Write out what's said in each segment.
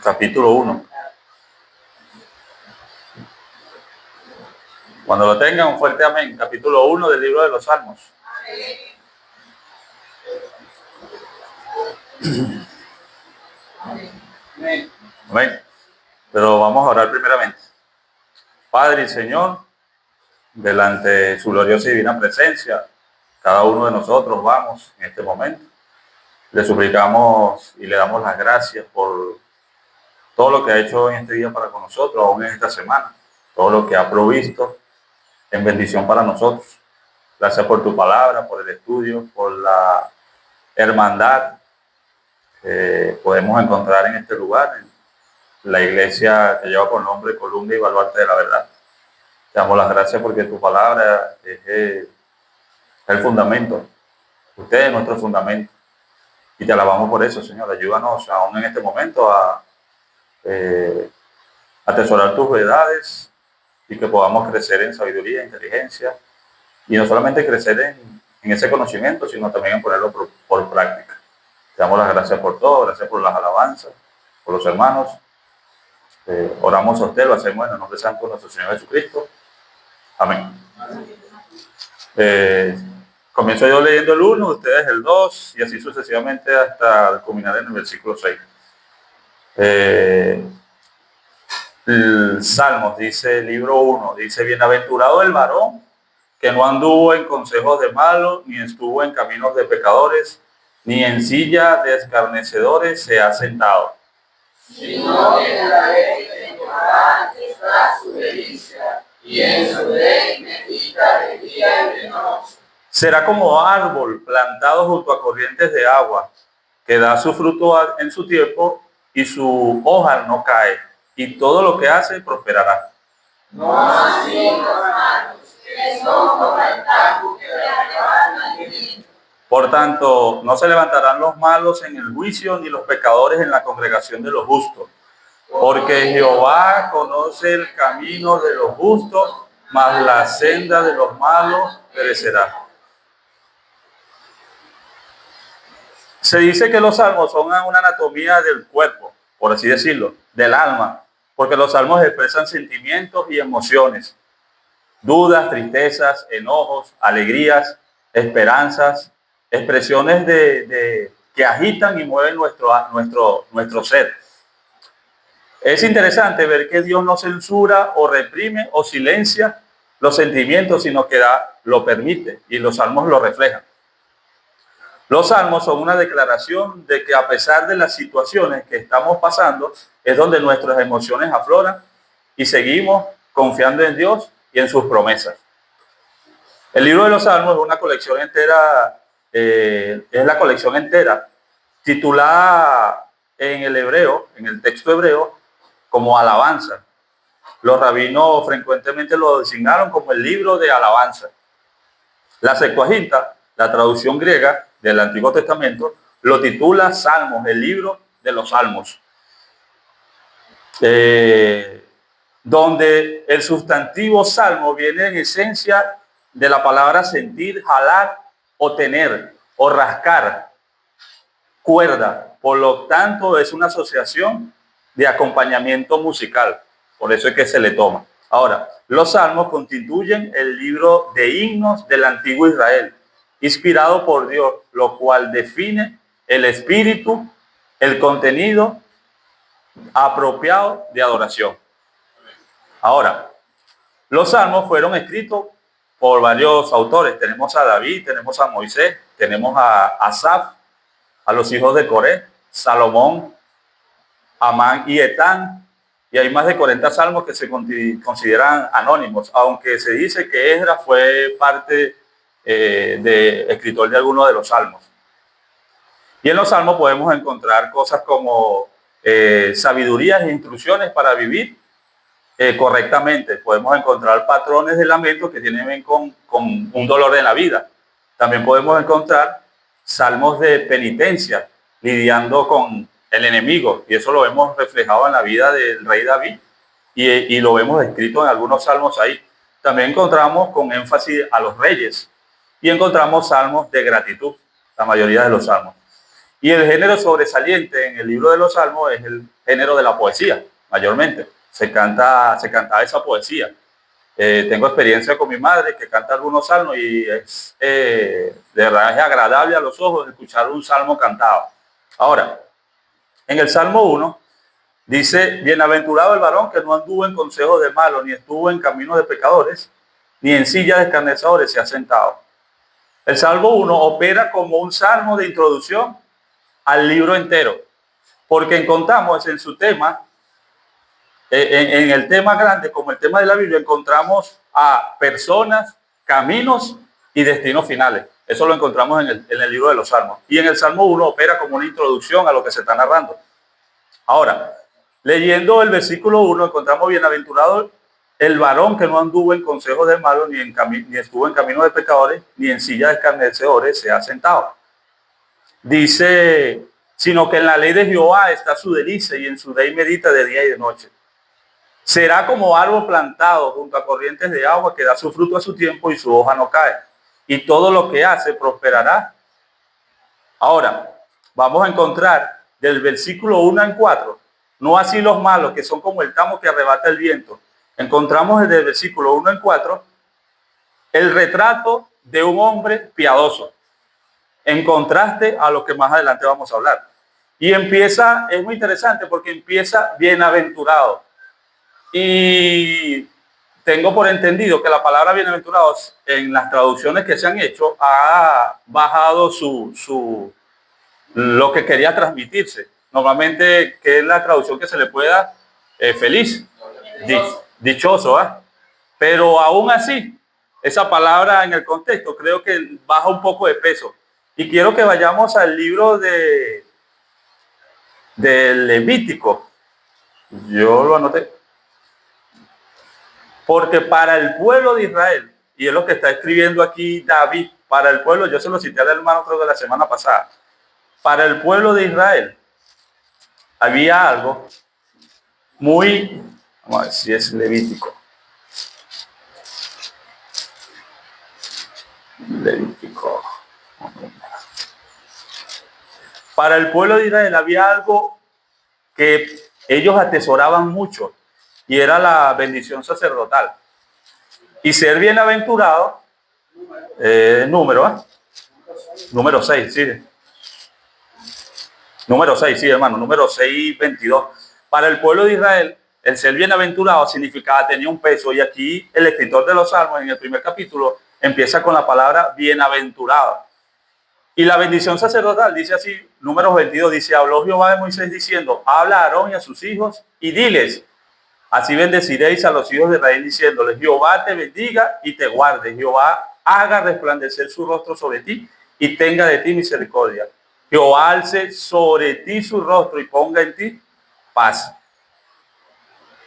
capítulo 1. Cuando lo tengan, un fuerte amén. Capítulo 1 del libro de los Salmos. Amén. Pero vamos a orar primeramente. Padre y Señor, delante de su gloriosa y divina presencia, cada uno de nosotros vamos en este momento. Le suplicamos y le damos las gracias por todo lo que ha hecho en este día para con nosotros, aún en esta semana, todo lo que ha provisto en bendición para nosotros. Gracias por tu palabra, por el estudio, por la hermandad que podemos encontrar en este lugar, en la iglesia que lleva por nombre Columna y Baluarte de la Verdad. Te damos las gracias porque tu palabra es el fundamento. Usted es nuestro fundamento. Y te alabamos por eso, Señor. Ayúdanos aún en este momento a atesorar tus verdades y que podamos crecer en sabiduría e inteligencia. Y no solamente crecer en ese conocimiento, sino también en ponerlo por práctica. Te damos las gracias por todo, gracias por las alabanzas, por los hermanos. Oramos a usted, lo hacemos en el nombre santo de nuestro Señor Jesucristo. Amén. Comienzo yo leyendo el 1, ustedes el 2, y así sucesivamente hasta culminar en el versículo 6. El Salmos dice, libro 1, dice: bienaventurado el varón que no anduvo en consejos de malos, ni estuvo en caminos de pecadores, ni en silla de escarnecedores se ha sentado. Sino en la ley de Jehová está su delicia, y en su ley medita de día y de noche. Será como árbol plantado junto a corrientes de agua, que da su fruto en su tiempo, y su hoja no cae, y todo lo que hace prosperará. No así los malos, que son como el tajo que arrebata el viento. Por tanto, no se levantarán los malos en el juicio, ni los pecadores en la congregación de los justos. Porque Jehová conoce el camino de los justos, mas la senda de los malos perecerá. Se dice que los salmos son una anatomía del cuerpo, por así decirlo, del alma, porque los salmos expresan sentimientos y emociones, dudas, tristezas, enojos, alegrías, esperanzas, expresiones que agitan y mueven nuestro ser. Es interesante ver que Dios no censura o reprime o silencia los sentimientos, sino que lo permite, y los salmos lo reflejan. Los salmos son una declaración de que a pesar de las situaciones que estamos pasando, es donde nuestras emociones afloran y seguimos confiando en Dios y en sus promesas. El libro de los Salmos es una colección entera, es la colección entera, titulada en el hebreo, en el texto hebreo, como alabanza. Los rabinos frecuentemente lo designaron como el libro de alabanza. La Septuaginta, la traducción griega del Antiguo Testamento, lo titula Salmos, el libro de los Salmos, donde el sustantivo salmo viene en esencia de la palabra sentir, jalar o tener o rascar cuerda. Por lo tanto, es una asociación de acompañamiento musical. Por eso es que se le toma. Ahora, los salmos constituyen el libro de himnos del antiguo Israel, inspirado por Dios, lo cual define el espíritu, el contenido apropiado de adoración. Ahora, los salmos fueron escritos por varios autores. Tenemos a David, tenemos a Moisés, tenemos a Asaf, a los hijos de Coré, Salomón, Amán y Etán. Y hay más de 40 salmos que se consideran anónimos, aunque se dice que Esdras fue parte de escritor de alguno de los salmos. Y en los salmos podemos encontrar cosas como sabidurías e instrucciones para vivir correctamente. Podemos encontrar patrones de lamento que tienen que ver con un dolor en la vida. También podemos encontrar salmos de penitencia, lidiando con el enemigo, y eso lo vemos reflejado en la vida del rey David, y lo vemos escrito en algunos salmos ahí. También encontramos con énfasis a los reyes, y encontramos salmos de gratitud, la mayoría de los salmos. Y el género sobresaliente en el libro de los salmos es género de la poesía, mayormente. Se cantaba esa poesía. Tengo experiencia con mi madre que canta algunos salmos y es, de verdad es agradable a los ojos escuchar un salmo cantado. Ahora, en el Salmo 1 dice, bienaventurado el varón que no anduvo en consejo de malos, ni estuvo en camino de pecadores, ni en silla de escarnecedores se ha sentado. El Salmo 1 opera como un salmo de introducción al libro entero, porque encontramos en su tema, en el tema grande, como el tema de la Biblia, encontramos a personas, caminos y destinos finales. Eso lo encontramos en el libro de los Salmos. Y en el Salmo 1 opera como una introducción a lo que se está narrando. Ahora, leyendo el versículo 1, encontramos bienaventurado el varón que no anduvo en consejos de malos, ni estuvo en camino de pecadores, ni en silla de escarnecedores se ha sentado. Dice, sino que en la ley de Jehová está su delicia y en su ley medita de día y de noche. Será como árbol plantado junto a corrientes de agua que da su fruto a su tiempo y su hoja no cae. Y todo lo que hace prosperará. Ahora, vamos a encontrar del versículo 1 en 4, no así los malos que son como el tamo que arrebata el viento. Encontramos desde el versículo 1 en 4 el retrato de un hombre piadoso, en contraste a lo que más adelante vamos a hablar. Y empieza, es muy interesante porque empieza bienaventurado. Y tengo por entendido que la palabra bienaventurados en las traducciones que se han hecho ha bajado lo que quería transmitirse. Normalmente, que es la traducción que se le puede dar, feliz, dichoso, ¿eh? Pero aún así, esa palabra en el contexto creo que baja un poco de peso. Y quiero que vayamos al libro de Levítico. Yo lo anoté. Porque para el pueblo de Israel, y es lo que está escribiendo aquí David, para el pueblo, yo se lo cité al hermano creo de la semana pasada, para el pueblo de Israel había algo muy, vamos a ver si es Levítico. Para el pueblo de Israel había algo que ellos atesoraban mucho y era la bendición sacerdotal. Y ser bienaventurado, número 6, sí. Número 6, sí, hermano, número 6, 22. Para el pueblo de Israel, el ser bienaventurado significaba, tenía un peso. Y aquí el escritor de los Salmos, en el primer capítulo, empieza con la palabra bienaventurado. Y la bendición sacerdotal dice así, número 22, dice, habló Jehová de Moisés diciendo, habla a Aarón y a sus hijos y diles, así bendeciréis a los hijos de Israel diciéndoles, Jehová te bendiga y te guarde, Jehová haga resplandecer su rostro sobre ti y tenga de ti misericordia. Jehová alce sobre ti su rostro y ponga en ti paz.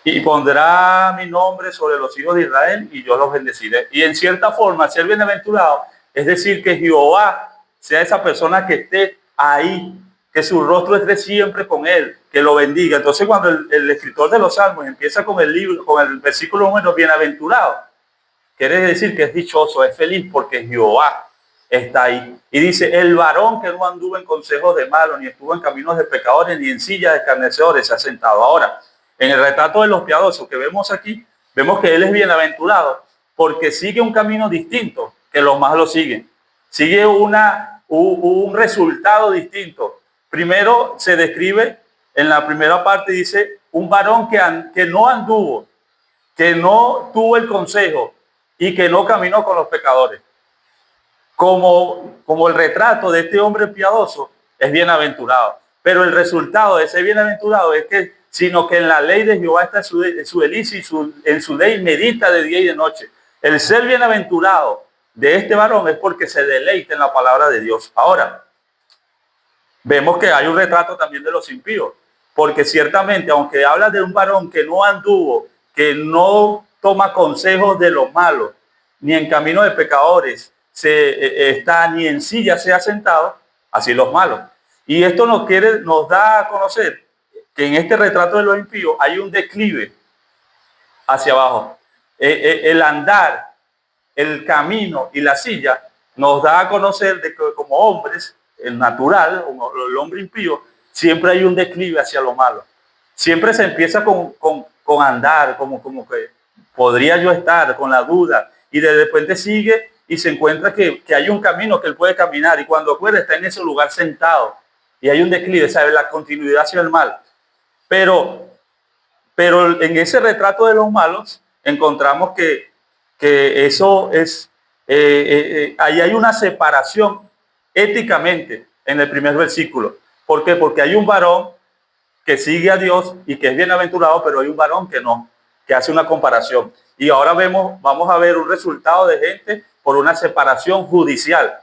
Y pondrá mi nombre sobre los hijos de Israel y yo los bendeciré. Y en cierta forma, ser bienaventurado es decir que Jehová sea esa persona que esté ahí, que su rostro esté siempre con él, que lo bendiga. Entonces cuando el escritor de los Salmos empieza con el libro, con el versículo 1, bienaventurado, quiere decir que es dichoso, es feliz porque Jehová está ahí. Y dice, el varón que no anduvo en consejos de malos, ni estuvo en caminos de pecadores, ni en sillas de escarnecedores se ha sentado. Ahora, en el retrato de los piadosos que vemos aquí, vemos que él es bienaventurado porque sigue un camino distinto que los malos siguen. Sigue un resultado distinto. Primero se describe, en la primera parte dice, un varón que no anduvo, que no tuvo el consejo y que no caminó con los pecadores. Como el retrato de este hombre piadoso es bienaventurado. Pero el resultado de ese bienaventurado es que, sino que en la ley de Jehová está su delicia y en su ley medita de día y de noche. El ser bienaventurado de este varón es porque se deleita en la palabra de Dios. Ahora, vemos que hay un retrato también de los impíos, porque ciertamente, aunque habla de un varón que no anduvo, que no toma consejos de los malos, ni en camino de pecadores, está ni en silla se ha sentado, así los malos. Y esto nos da a conocer que en este retrato de los impíos hay un declive hacia abajo. El andar, el camino y la silla nos da a conocer de que como hombres, el natural, el hombre impío, siempre hay un declive hacia lo malo. Siempre se empieza con andar, como que podría yo estar, con la duda, y de repente sigue y se encuentra que hay un camino que él puede caminar, y cuando acuerda está en ese lugar sentado, y hay un declive, ¿sabe? La continuidad hacia el mal. Pero en ese retrato de los malos encontramos que eso es, ahí hay una separación éticamente en el primer versículo. ¿Por qué? Porque hay un varón que sigue a Dios y que es bienaventurado, pero hay un varón que no, que hace una comparación. Y ahora vamos a ver un resultado de gente por una separación judicial.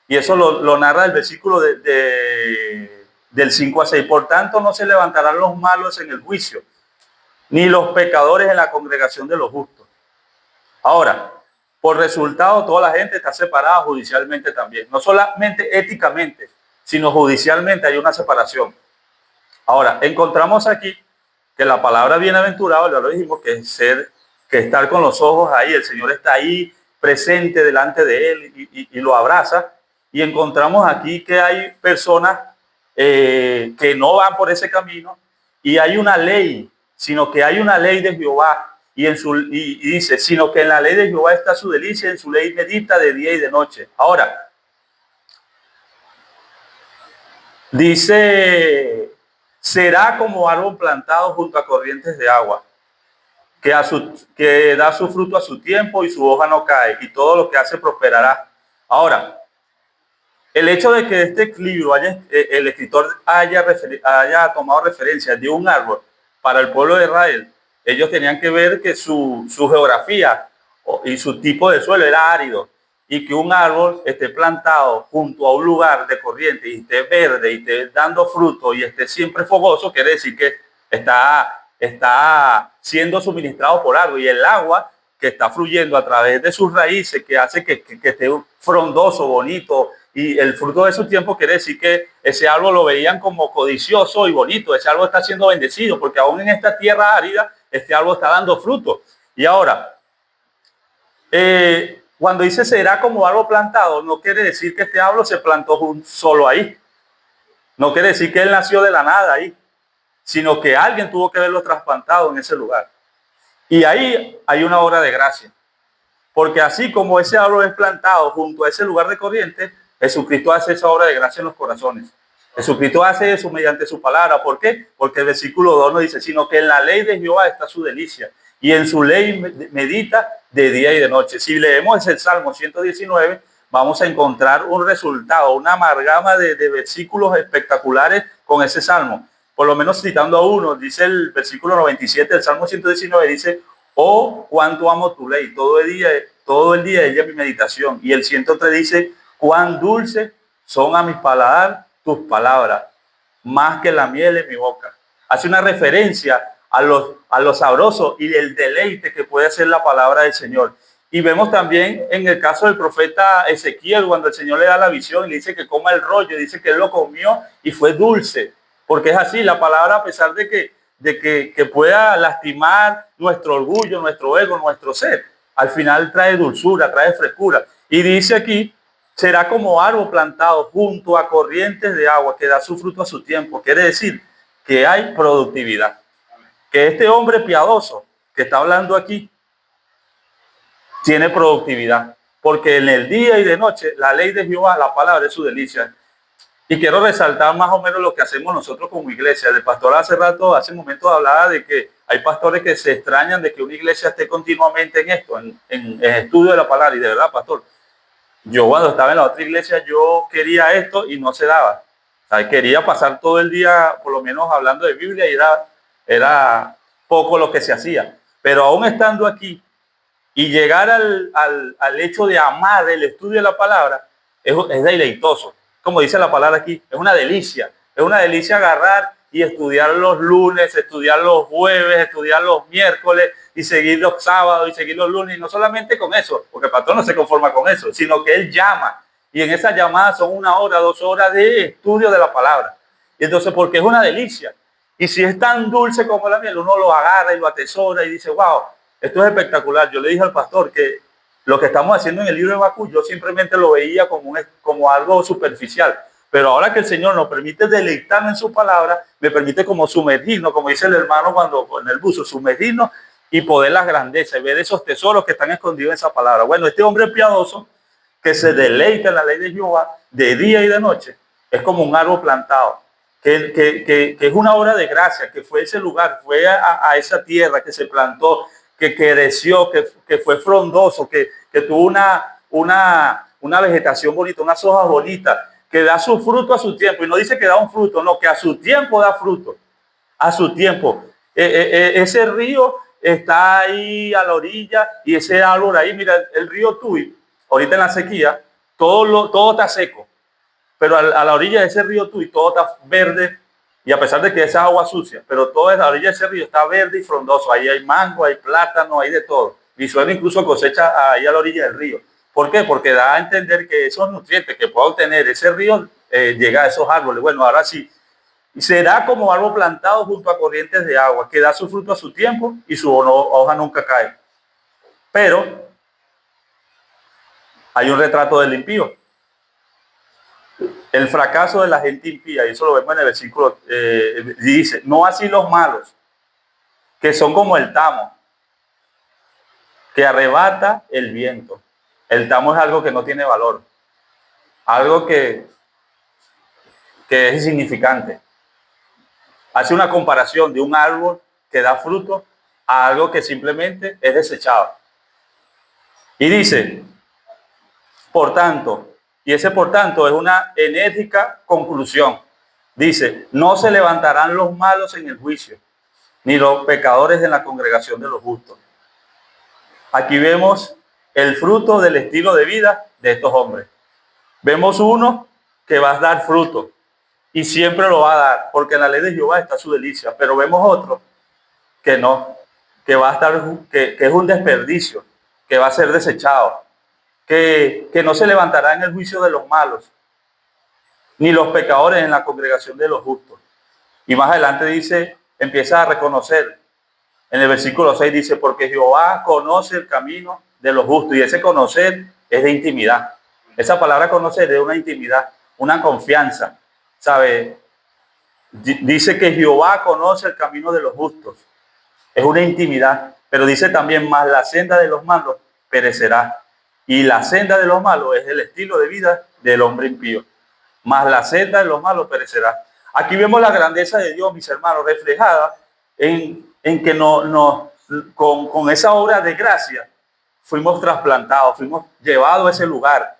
Y eso lo narra el versículo del 5 a 6. Por tanto, no se levantarán los malos en el juicio, ni los pecadores en la congregación de los justos. Ahora, por resultado, toda la gente está separada judicialmente también. No solamente éticamente, sino judicialmente hay una separación. Ahora, encontramos aquí que la palabra bienaventurado, ya lo dijimos, que es que estar con los ojos ahí, el Señor está ahí presente delante de él y lo abraza. Y encontramos aquí que hay personas que no van por ese camino y hay una ley, sino que hay una ley de Jehová y dice, sino que en la ley de Jehová está su delicia, en su ley medita de día y de noche. Ahora, dice, será como árbol plantado junto a corrientes de agua, que da su fruto a su tiempo y su hoja no cae, y todo lo que hace prosperará. Ahora, el hecho de que este libro el escritor haya tomado referencia de un árbol para el pueblo de Israel, ellos tenían que ver que su geografía y su tipo de suelo era árido, y que un árbol esté plantado junto a un lugar de corriente y esté verde y esté dando fruto y esté siempre fogoso, quiere decir que está siendo suministrado por algo, y el agua que está fluyendo a través de sus raíces, que hace que esté frondoso, bonito, y el fruto de su tiempo, quiere decir que ese árbol lo veían como codicioso y bonito. Ese árbol está siendo bendecido, porque aún en esta tierra árida, este árbol está dando fruto. Y ahora, cuando dice será como árbol plantado, no quiere decir que este árbol se plantó solo ahí. No quiere decir que él nació de la nada ahí, sino que alguien tuvo que haberlo trasplantado en ese lugar. Y ahí hay una obra de gracia. Porque así como ese árbol es plantado junto a ese lugar de corriente, Jesucristo hace esa obra de gracia en los corazones. Jesucristo hace eso mediante su palabra. ¿Por qué? Porque el versículo 2 nos dice, sino que en la ley de Jehová está su delicia, y en su ley medita de día y de noche. Si leemos el Salmo 119, vamos a encontrar un resultado, una amalgama de versículos espectaculares con ese Salmo. Por lo menos citando a uno, dice el versículo 97 del Salmo 119, dice, oh, cuánto amo tu ley, todo el día ella es mi meditación. Y el 103 dice, cuán dulces son a mi paladar tus palabras, más que la miel en mi boca. Hace una referencia a lo sabroso y el deleite que puede ser la palabra del Señor. Y vemos también en el caso del profeta Ezequiel, cuando el Señor le da la visión y le dice que coma el rollo, dice que él lo comió y fue dulce, porque es así, la palabra, a pesar de que pueda lastimar nuestro orgullo, nuestro ego, nuestro ser, al final trae dulzura, trae frescura. Y dice aquí, será como árbol plantado junto a corrientes de agua que da su fruto a su tiempo. Quiere decir que hay productividad. Que este hombre piadoso que está hablando aquí tiene productividad. Porque en el día y de noche la ley de Jehová, la palabra es su delicia. Y quiero resaltar más o menos lo que hacemos nosotros como iglesia. El pastor hace un momento hablaba de que hay pastores que se extrañan de que una iglesia esté continuamente en esto, en estudio de la palabra. Y de verdad, pastor, yo cuando estaba en la otra iglesia, yo quería esto y no se daba. O sea, quería pasar todo el día, por lo menos hablando de Biblia, y era poco lo que se hacía. Pero aún estando aquí y llegar al hecho de amar el estudio de la palabra, es deleitoso. Como dice la palabra aquí, es una delicia agarrar y estudiar los lunes, estudiar los jueves, estudiar los miércoles y seguir los sábados y seguir los lunes. Y no solamente con eso, porque el pastor no se conforma con eso, sino que él llama. Y en esa llamada son 1 hora, 2 horas de estudio de la palabra. Y entonces, porque es una delicia. Y si es tan dulce como la miel, uno lo agarra y lo atesora y dice, wow, esto es espectacular. Yo le dije al pastor que lo que estamos haciendo en el libro de Habacuc, yo simplemente lo veía como algo superficial, Pero ahora que el Señor nos permite deleitarnos en su palabra, me permite como sumergirnos, como dice el hermano cuando en el buzo, sumergirnos y poder las grandezas y ver esos tesoros que están escondidos en esa palabra. Bueno, este hombre piadoso que se deleita en la ley de Jehová de día y de noche, es como un árbol plantado, que es una obra de gracia, que fue ese lugar, fue a esa tierra que se plantó, que creció, que fue frondoso, que tuvo una vegetación bonita, unas hojas bonitas, que da su fruto a su tiempo. Y no dice que da un fruto, no, que a su tiempo da fruto, a su tiempo. Ese río está ahí a la orilla y ese árbol ahí, mira, el río Tuy, ahorita en la sequía, todo está seco, pero a la orilla de ese río Tuy todo está verde, y a pesar de que es agua sucia, pero toda la orilla de ese río está verde y frondoso. Ahí hay mango, hay plátano, hay de todo. Mi suegro incluso cosecha ahí a la orilla del río. ¿Por qué? Porque da a entender que esos nutrientes que pueda obtener ese río llega a esos árboles. Bueno, ahora sí, será como árbol plantado junto a corrientes de agua, que da su fruto a su tiempo y su hoja nunca cae. Pero hay un retrato del impío. El fracaso de la gente impía, y eso lo vemos en el versículo, dice, no así los malos, que son como el tamo, que arrebata el viento. El tamo es algo que no tiene valor, algo que es insignificante. Hace una comparación de un árbol que da fruto a algo que simplemente es desechado. Y dice, por tanto, y ese por tanto es una enérgica conclusión. Dice, no se levantarán los malos en el juicio, ni los pecadores en la congregación de los justos. Aquí vemos el fruto del estilo de vida de estos hombres. Vemos uno que va a dar fruto y siempre lo va a dar, porque en la ley de Jehová está su delicia. Pero vemos otro que no, que va a estar, que es un desperdicio, que va a ser desechado, que no se levantará en el juicio de los malos, ni los pecadores en la congregación de los justos. Y más adelante dice, empieza a reconocer. En el versículo 6 dice, porque Jehová conoce el camino de los justos. Y ese conocer es de intimidad. Esa palabra conocer es de una intimidad, una confianza. ¿Sabe? Dice que Jehová conoce el camino de los justos. Es una intimidad. Pero dice también, más la senda de los malos perecerá. Y la senda de los malos es el estilo de vida del hombre impío. Más la senda de los malos perecerá. Aquí vemos la grandeza de Dios, mis hermanos, reflejada en que con esa obra de gracia fuimos trasplantados, fuimos llevados a ese lugar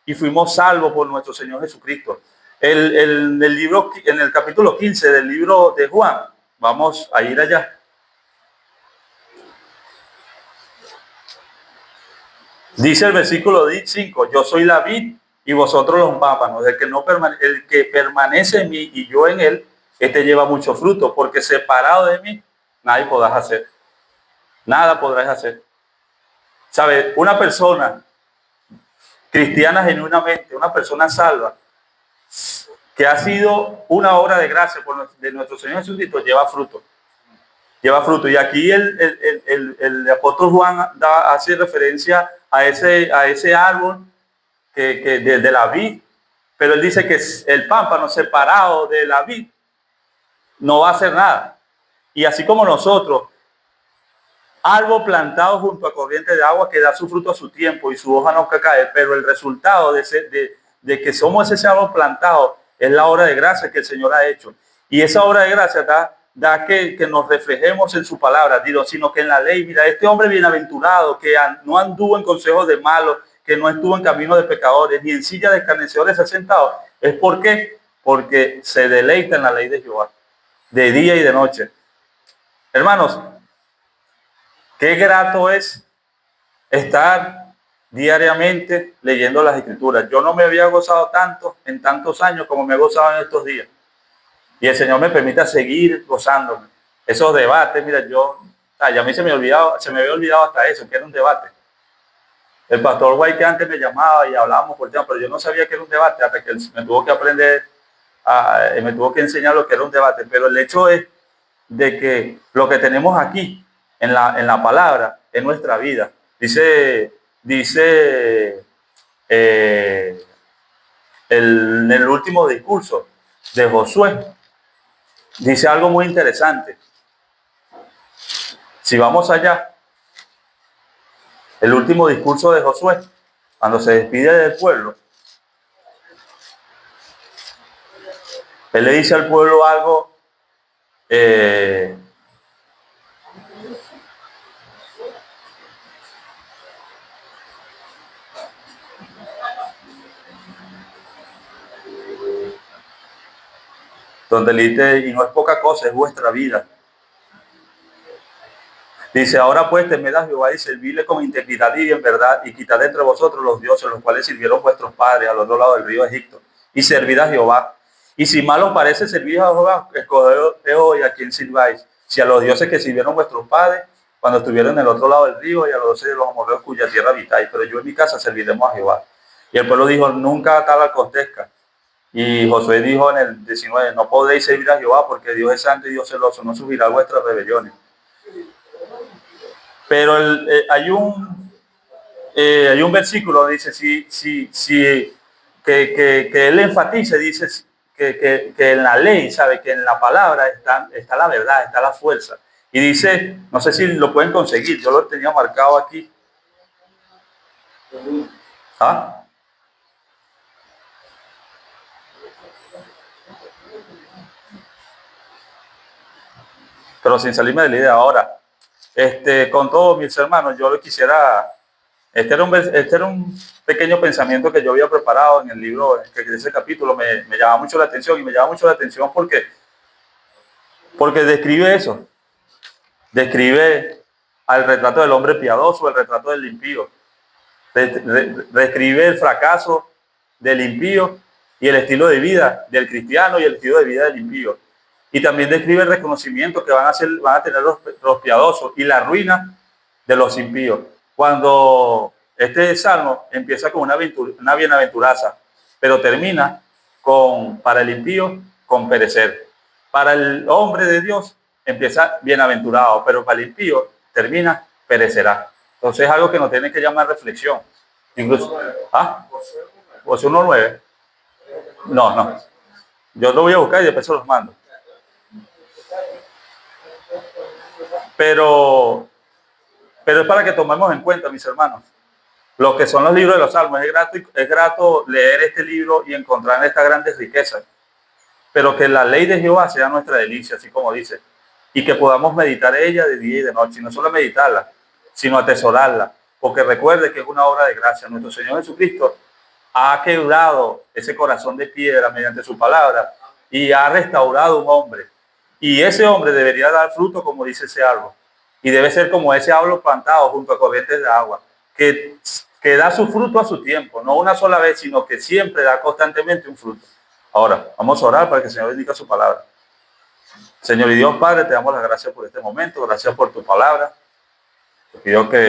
y fuimos salvos por nuestro Señor Jesucristo. En el capítulo 15 del libro de Juan, vamos a ir allá. Dice el versículo 5, yo soy la vid y vosotros los pámpanos. El que permanece en mí y yo en él, este lleva mucho fruto, porque separado de mí, nadie podrás hacer. Nada podrás hacer. ¿Sabe? Una persona cristiana genuinamente, una persona salva, que ha sido una obra de gracia de nuestro Señor Jesucristo, lleva fruto. Lleva fruto. Y aquí el apóstol Juan hace referencia a ese árbol que de la vid, pero él dice que el pámpano separado de la vid no va a hacer nada. Y así como nosotros, árbol plantado junto a corriente de agua que da su fruto a su tiempo y su hoja no cae, pero el resultado de que somos ese árbol plantado es la obra de gracia que el Señor ha hecho. Y esa obra de gracia da que nos reflejemos en su palabra, sino que en la ley, mira, este hombre bienaventurado que no anduvo en consejos de malos, que no estuvo en camino de pecadores, ni en silla de escarnecedores se ha sentado. ¿Es por qué? Porque se deleita en la ley de Jehová, de día y de noche. Hermanos, qué grato es estar diariamente leyendo las Escrituras. Yo no me había gozado tanto en tantos años como me he gozado en estos días. Y el Señor me permita seguir gozándome. Esos debates, mira, ya a mí se me había olvidado hasta eso, que era un debate. El pastor Guay que antes me llamaba y hablábamos por tema, pero yo no sabía que era un debate hasta que me tuvo que aprender, me tuvo que enseñar lo que era un debate. Pero el hecho es de que lo que tenemos aquí en la palabra es nuestra vida. Dice en el último discurso de Josué, dice algo muy interesante. Si vamos allá, el último discurso de Josué, cuando se despide del pueblo, él le dice al pueblo algo donde le dice, y no es poca cosa, es vuestra vida. Dice, ahora pues temed a Jehová y servidle con integridad y en verdad, y quitad entre vosotros los dioses, los cuales sirvieron vuestros padres al otro lado del río de Egipto, y servid a Jehová. Y si mal os parece servir a Jehová, escoged hoy a quien sirváis, si a los dioses que sirvieron vuestros padres cuando estuvieron en el otro lado del río, y a los dioses de los amorreos cuya tierra habitáis, pero yo en mi casa serviremos a Jehová. Y el pueblo dijo, nunca tal acontezca. Y Josué dijo en el 19, no podéis servir a Jehová, porque Dios es santo y Dios celoso, no subirá vuestras rebeliones. Pero hay un versículo que dice, que él enfatiza, dice que en la ley, sabe que en la palabra está la verdad, está la fuerza. Y dice, no sé si lo pueden conseguir, yo lo tenía marcado aquí. ¿Ah? Pero sin salirme de la idea ahora. Con todos mis hermanos, yo lo quisiera. Este era un pequeño pensamiento que yo había preparado en el libro, que ese capítulo me llama mucho la atención, y me llama mucho la atención porque describe eso. Describe al retrato del hombre piadoso, el retrato del impío. Describe el fracaso del impío y el estilo de vida del cristiano y el estilo de vida del impío. Y también describe el reconocimiento que van a tener los piadosos y la ruina de los impíos. Cuando este salmo empieza con una bienaventuranza, pero termina para el impío, con perecer. Para el hombre de Dios empieza bienaventurado, pero para el impío termina perecerá. Entonces es algo que nos tiene que llamar a reflexión. Incluso, Josué 1:9. No. Yo lo voy a buscar y después se los mando. Pero es para que tomemos en cuenta, mis hermanos, lo que son los libros de los Salmos. Es grato leer este libro y encontrar estas grandes riquezas, pero que la ley de Jehová sea nuestra delicia, así como dice, y que podamos meditar ella de día y de noche, y no solo meditarla, sino atesorarla, porque recuerde que es una obra de gracia. Nuestro Señor Jesucristo ha quebrado ese corazón de piedra mediante su palabra y ha restaurado un hombre, y ese hombre debería dar fruto, como dice ese árbol, y debe ser como ese árbol plantado junto a corrientes de agua, que da su fruto a su tiempo, no una sola vez, sino que siempre da constantemente un fruto. Ahora, vamos a orar para que el Señor bendiga su palabra. Señor y Dios Padre, te damos las gracias por este momento, gracias por tu palabra. Te pido que